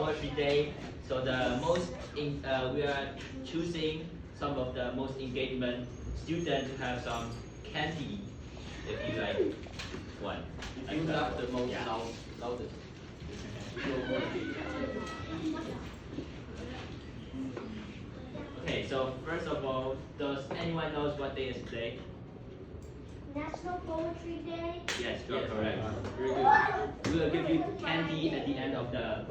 Poetry Day. So we are choosing some of the most engagement students to have some candy, if you like one. If you laugh the most Yeah. loudest. You go first. Okay, so first of all, does anyone knows what day is today? National Poetry Day. Yes, you are Yes. correct. Very good. We will give you candy at the end of the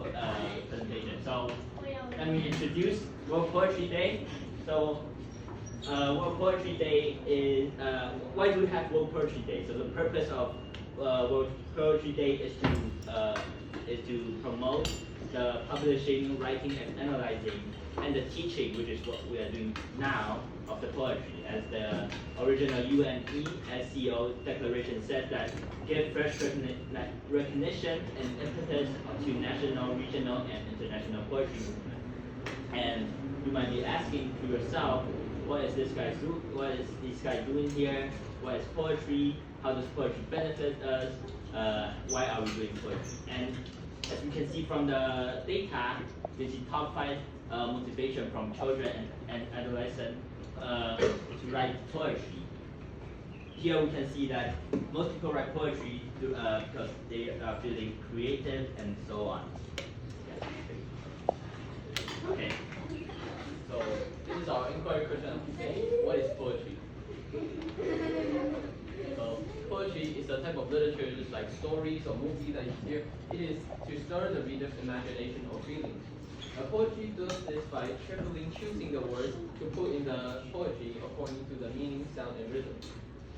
presentation. So let me introduce World Poetry Day. So World Poetry Day is why do we have World Poetry Day? So the purpose of World Poetry Day is to promote the publishing, writing, and analyzing, and the teaching, which is what we are doing now, of the poetry. As the original UNESCO declaration said that give fresh recognition and impetus to national, regional, and international poetry movement. And you might be asking to yourself, what is this guy doing here? What is poetry? How does poetry benefit us? Why are we doing poetry? And as you can see from the data, this is top 5 motivation from children and adolescents to write poetry. Here we can see that most people write poetry because they are feeling creative and so on. Okay. So this is our inquiry question of today. What is poetry? So poetry is a type of literature just like stories or movies that you hear. It is to stir the reader's imagination or feelings. Poetry does this by carefully choosing the words to put in the poetry according to the meaning, sound, and rhythm.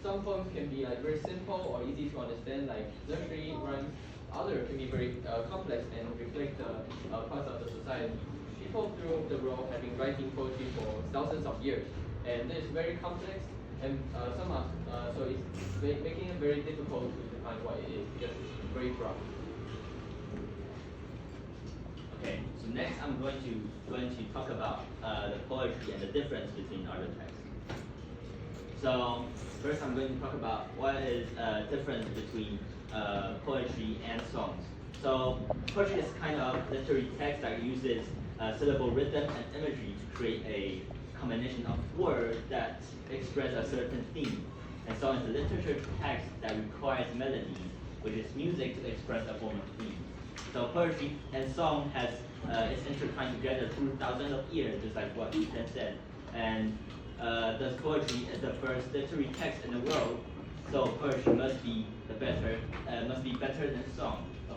Some poems can be like very simple or easy to understand, like nursery rhymes. Others can be very complex and reflect the parts of the society. People throughout the world have been writing poetry for thousands of years, and it is very complex. And so it's making it very difficult to define what it is because it's very broad. Okay, so next I'm going to talk about the poetry and the difference between other texts. So first I'm going to talk about what is difference between poetry and songs. So poetry is kind of literary text that uses syllable rhythm and imagery to create a combination of words that express a certain theme. And song is a literature text that requires melody, which is music to express a form of theme. So poetry and song is intertwined together through thousands of years, just like what Ethan said. And thus poetry is the first literary text in the world. So poetry must be better than song. A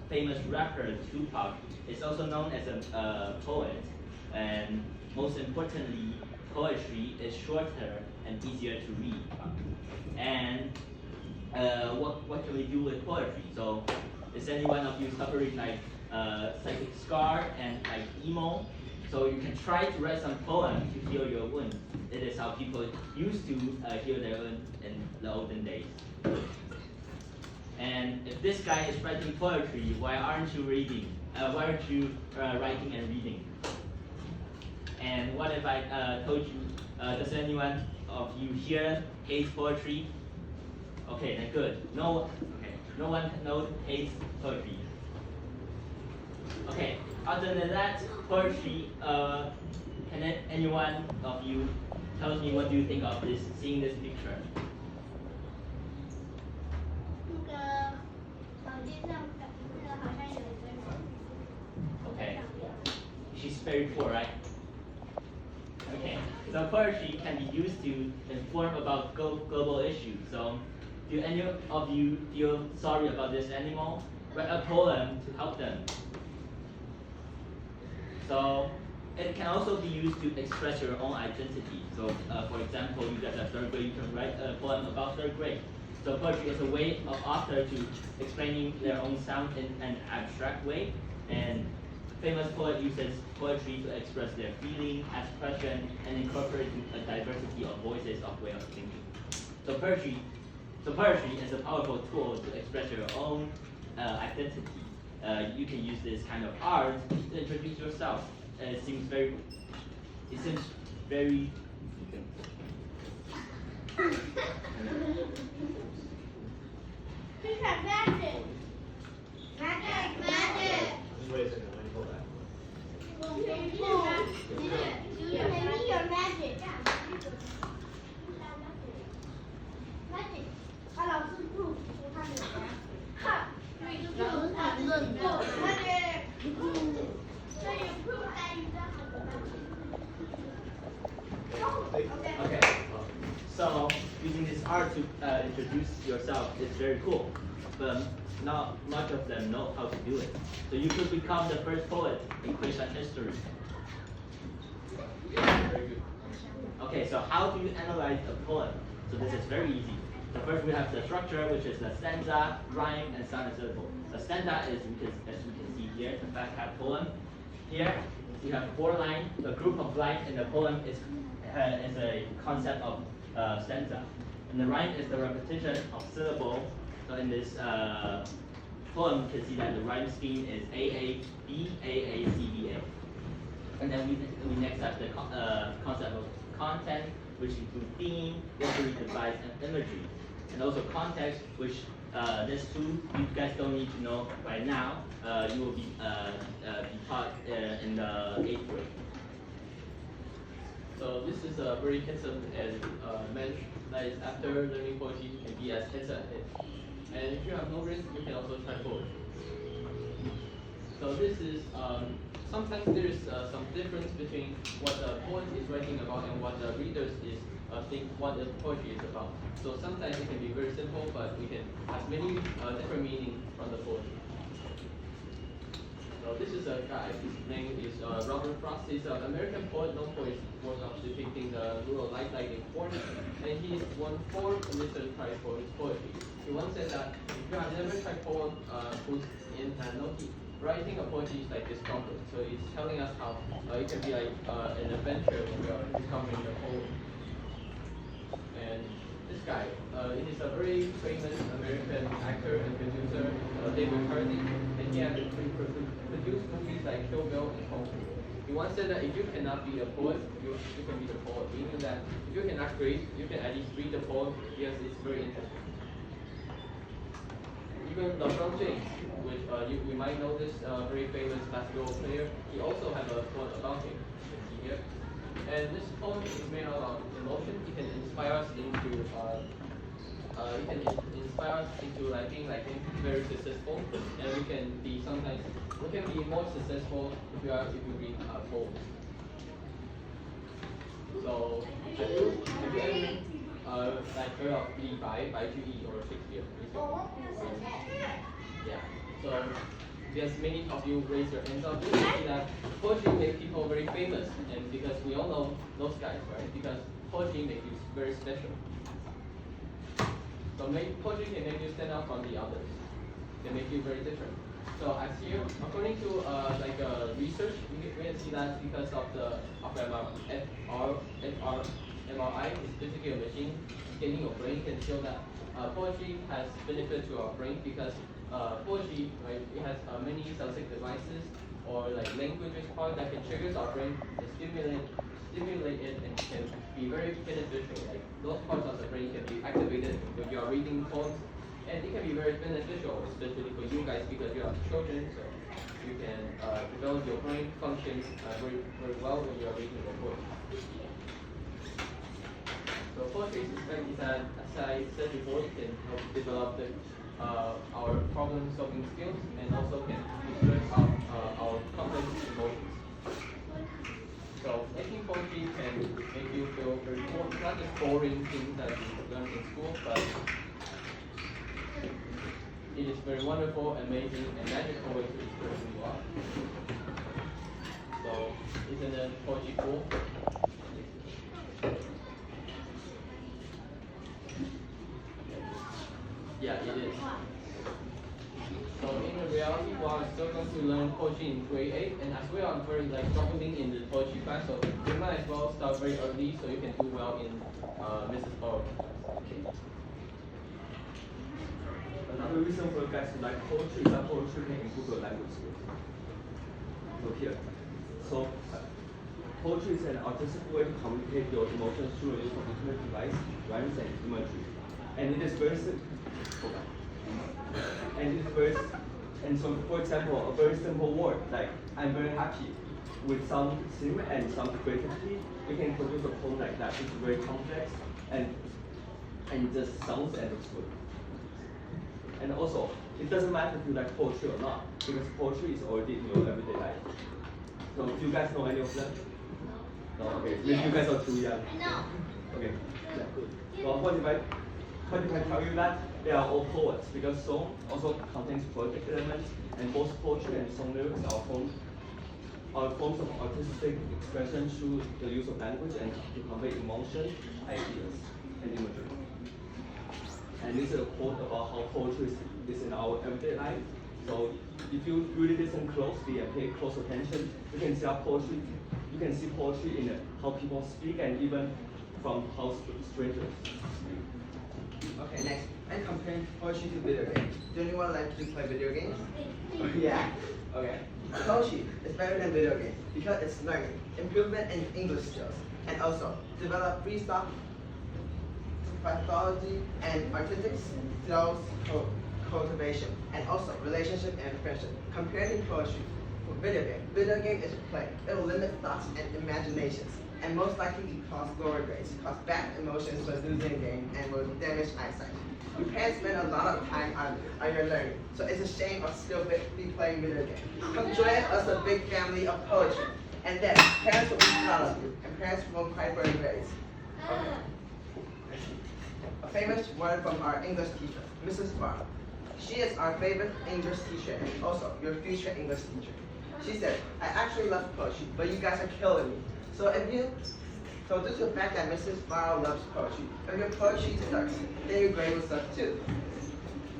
famous rapper, Tupac, is also known as a poet. And most importantly, poetry is shorter and easier to read. And what can we do with poetry? So is any one of you suffering like psychic scar and like emo? So you can try to write some poem to heal your wounds. It is how people used to heal their wounds in the olden days. And if this guy is writing poetry, why aren't you reading? Why aren't you writing and reading? And what if I told you, does anyone of you here hate poetry? Okay, then good. No one hates poetry. Okay, other than that, poetry, can anyone of you tell me what do you think of seeing this picture? 那个草地上那个好像有一个人。 Okay, she's very poor, right? Okay, so poetry can be used to inform about global issues. So, do any of you feel sorry about this animal? Write a poem to help them. So, it can also be used to express your own identity. So, for example, you guys are third grade, you can write a poem about third grade. So, poetry is a way of author to explaining their own sound in an abstract way. And famous poet uses poetry to express their feeling, ask questions, and incorporate a diversity of voices of way of thinking. So poetry is a powerful tool to express your own identity. You can use this kind of art to introduce yourself. It seems very. Magic. Just wait a second. introduce yourself is very cool, but not much of them know how to do it. So you could become the first poet in Queensland history. Very good. Okay, so how do you analyze a poem? So this is very easy. So first we have the structure, which is the stanza, rhyme, and sonnet syllable. The stanza is, as you can see here, the fast cat poem. Here, you have 4 lines. The group of lines in the poem is a concept of stanza. And the rhyme is the repetition of syllable. So in this poem, you can see that the rhyme scheme is A, B, A, C, B, A. And then we next have the concept of content, which includes theme, literary device, and imagery. And also context, which this two you guys don't need to know right now. You will be taught in the 8th grade. So this is a very handsome and man that is after learning poetry can be as handsome as it. And if you have no risk, you can also try poetry. So this is sometimes there is some difference between what the poet is writing about and what the readers is think what the poetry is about. So sometimes it can be very simple, but we can have many different meanings from the poetry. So this is a guy. His name is Robert Frost. He's an American poet known for his work of depicting the rural life like in Florida, and he won 4 Pulitzer Prize for his poetry. He once said that if you have never tried poem, writing a poetry is like discovery. So it's telling us how it can be like an adventure when you are discovering the poem. And this guy, it is a very famous American actor and producer, David Hardy, and he has produced movies like Kill Bill and Kung Fu. He once said that if you cannot be a poet, you can be the poet, meaning that if you cannot create, you can at least read the poem because it's very interesting. Even LeBron James, which you might know this very famous basketball player, he also has a poem about him. You can see here. And this poem is made out of emotion. It can inspire us into like being like very successful, and we can be more successful if you read poems. So have you ever like heard of Li Bai, Bai Ju Yi, or Shakespeare? Yeah. So because many of you raise your hands up, you see that poetry makes people very famous, and because we all know those guys, right? Because poetry makes you very special. So poetry can make you stand out from the others. Can make you very different. So as here, according to research, we can see that because of MRI, is basically a machine scanning your brain, can show that poetry has benefit to our brain because poetry, right, it has many sensory devices or like languages part that can trigger our brain and stimulate it and can be very beneficial. Like those parts of the brain can be activated if you are reading poems, and it can be very beneficial, especially for you guys because you are children, so you can develop your brain functions very well when you are reading the poem. So poetry is as I said before, it can help develop our problem-solving skills and also can express our complex emotions. So making poetry can make you feel very cool, not just boring things that you learn in school, but it is very wonderful, amazing, and magical way to express who you are. So isn't it poetry cool? Yeah, it is. So in reality, we are still going to learn poetry in grade 8, and as we are very struggling in the poetry class, so you might as well start very early so you can do well in Mrs. Bauer. Another reason for guys to like poetry is that poetry can improve your language skills. So here, poetry is an artistic way to communicate your emotions through a use of literary device, rhymes, and imagery. And it is very simple. And so, for example, a very simple word like "I'm very happy," with some theme and some creativity, we can produce a poem like that. It's very complex and just sounds and looks good. And also, it doesn't matter if you like poetry or not, because poetry is already in your everyday life. So, do you guys know any of them? No. Okay. Maybe you guys are too young. No. Okay. Yeah. Good. Well, 45. but you can tell you that they are all poets because song also contains poetic elements, and both poetry and song lyrics are forms of artistic expression through the use of language and to convey emotion, ideas, and imagery. And this is a quote about how poetry is in our everyday life. So if you really listen closely and pay close attention, you can see poetry. You can see poetry in how people speak and even from how strangers speak. Okay, next. I'm comparing poetry to video games. Do anyone like to play video games? Yeah. Okay. Poetry is better than video games because it's learning, improvement in English skills, and also develop free thought, pathology, and artistic skills cultivation, and also relationship and friendship. Compared to poetry, for video game is play. It will limit thoughts and imaginations, and most likely cause lower grades, cause bad emotions when losing a game, and will damage eyesight. You can't spend a lot of time on your learning, so it's a shame of still be playing video games. Come join us a big family of poetry, and then parents will be proud of you, and parents won't cry for your grades. Okay. A famous word from our English teacher, Mrs. Barr. She is our favorite English teacher and also your future English teacher. She said, I actually love poetry, but you guys are killing me. So due to the fact that Mrs. Barr loves poetry, if your poetry sucks, then your grade will suck too.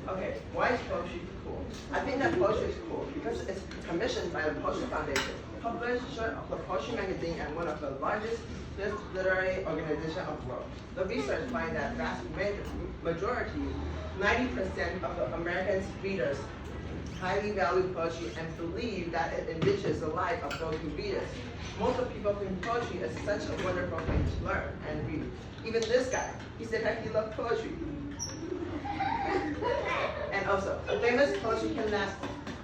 Okay, why is poetry cool? I think that poetry is cool because it's commissioned by the Poetry Foundation, publisher of the Poetry Magazine and one of the largest literary organizations of the world. The research finds that vast majority, 90% of the American readers highly value poetry and believe that it enriches the life of those who read it. Most of people think poetry is such a wonderful thing to learn and read. Even this guy, he said that he loved poetry. And also, a famous poetry can last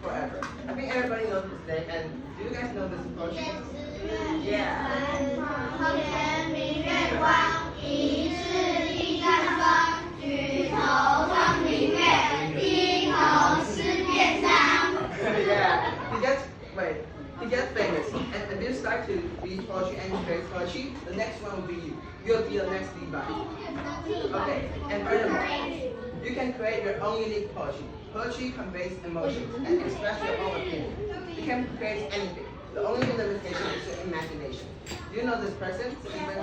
forever. I think everybody knows this name, and do you guys know this poetry? Yeah. 后天明月光，疑是地上霜。举头望明月，低头思故乡。Yeah, he gets famous. And if you start to read poetry and create poetry, the next one will be you. You'll be the next Levi. Okay, and furthermore, you can create your own unique poetry. Poetry conveys emotions and express your own opinion. You can create anything. The only limitation is your imagination. Do you know this person? Stephen Curry?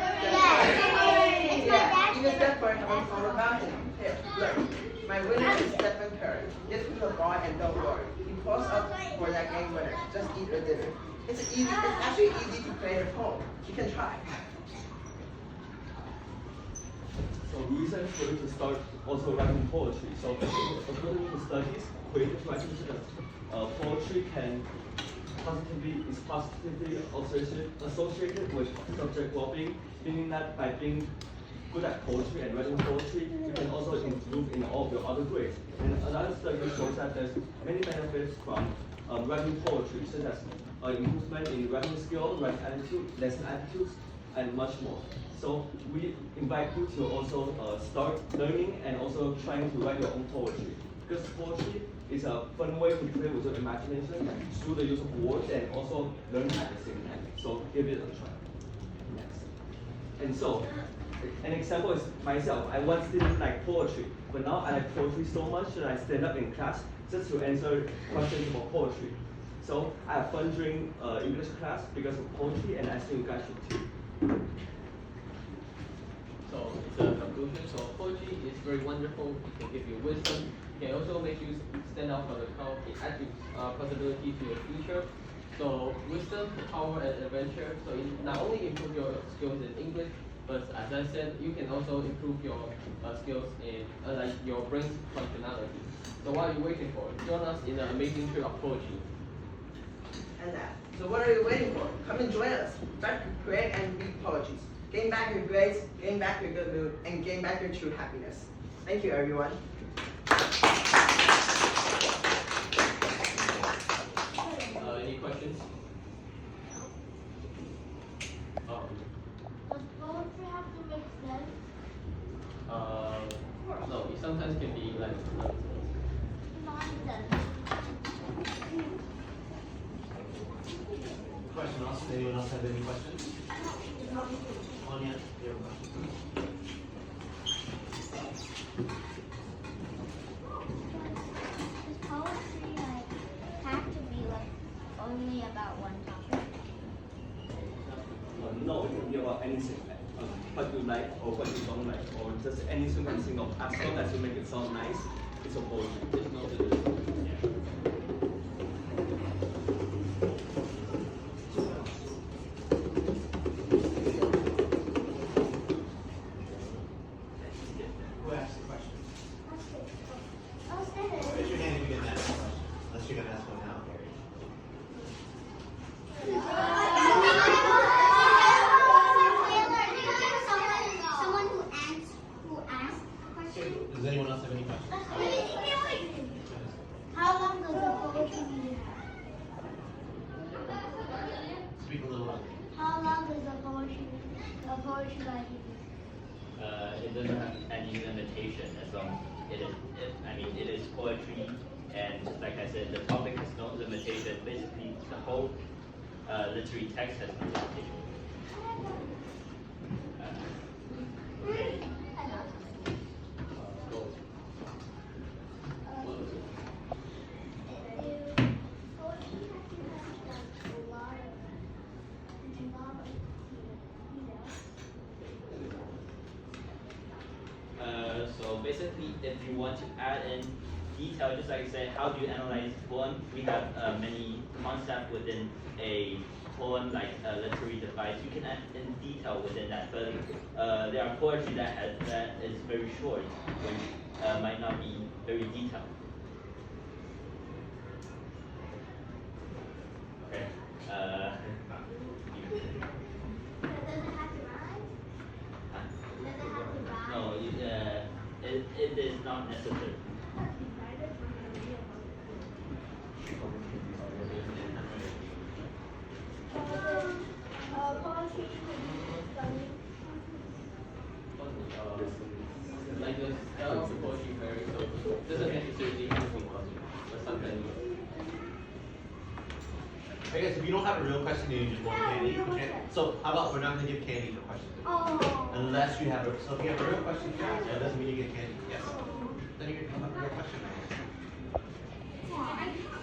Yeah, even Steph Curry have a song about him. Here, look. My winner is Stephen Curry. Just pick a ball and don't worry. He posts up for that game winner. Just eat your dinner. It's actually easy to create a poem. You can try. So reasons for you to start also writing poetry. So according to studies, creative writing poetry is positively associated with subject well-being, meaning that by being good at poetry and writing poetry, you can also improve in all of your other grades. And another study shows that there's many benefits from writing poetry, such as improvement in writing skill, writing attitude, lesson attitudes, and much more. So we invite you to also start learning and also trying to write your own poetry. Because poetry is a fun way to play with your imagination through the use of words and also learning at the same time. So give it a try. Next. And so, an example is myself. I once didn't like poetry, but now I like poetry so much that I stand up in class just to answer questions about poetry. So I have fun during English class because of poetry, and I think you guys should too. So it's a conclusion. So poetry is very wonderful. It can give you wisdom. It can also make you stand out from the crowd. It adds possibility to your future. So wisdom, power, and adventure. So it not only improve your skills in English, but as I said, you can also improve your skills in like your brain's functionality. So what are you waiting for? Join us in the amazing trip of poetry. And that. So what are you waiting for? Come and join us. Start to create and read poetry. Gain back your grades, gain back your good mood, and gain back your true happiness. Thank you, everyone. Any questions? Does poetry have to make sense? No, it sometimes can be like Nonsense. Question asked. Anyone else have any questions? Anya, you have a question. Does poetry like have to be like only about one topic? No, it can be about anything. What you like or what you don't like, or just anything you can think of. As long as you make it sound nice, it's a poetry. There's no division. Who asked the question? I'll say it. Raise your hand if you're gonna ask a question. Unless you're gonna ask one now, Gary. Someone who asked the question. Does anyone else have any questions? How long does the poetry reading Speak a little louder. How long does the poetry writing? It doesn't have any limitation as long it is. It is poetry, and just like I said, the topic has no limitation. Basically, the whole literary text has no limitation. Okay. So basically, if you want to add in detail, just like I said, how do you analyze poem? We have many concepts within a poem, like a literary device. You can add in detail within that, but there are poetry that is very short, which might not be very detailed. Okay. No, it is not necessary. Like the style of the poetry varies, so it doesn't necessarily have to be poetry, but sometimes. I guess if you don't have a real question, then you just want candy. So how about we're not gonna give candy the question? Unless you have a, so if you have a real question, that doesn't mean you get candy. Yes. Then you can have a real question.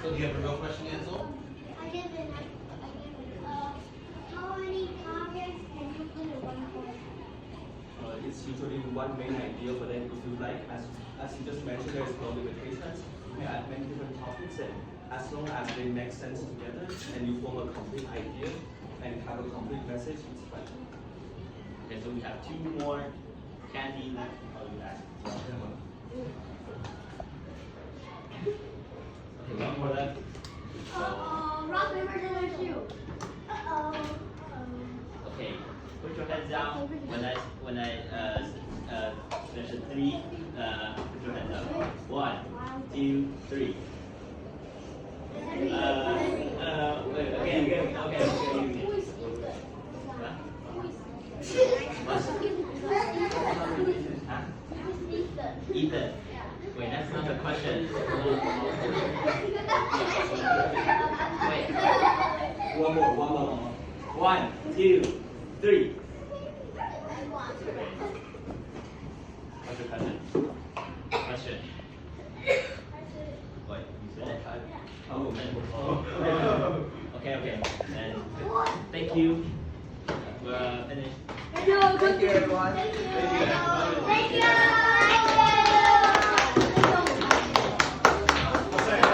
So do you have a real question, Ansel? How many topics can you put in one poem? It's usually one main idea, but then if you like, as you just mentioned, there is no limitations. You can add many different topics, and as long as they make sense together and you form a complete idea and have a complete message, it's fine. Okay, so we have two more candy left. Oh, you asked. Okay, one more left. Rock, paper, scissors, shoot. Okay, put your hands down. When I mention three, put your hands up. 1, 2, 3. Wait, okay. Huh? Ethan. Wait, that's not the question. Wait. One more. 1, 2, 3. What's the question? Question. Wait, you said it? Okay. And thank you. We're finished. Thank you, everyone. Thank you.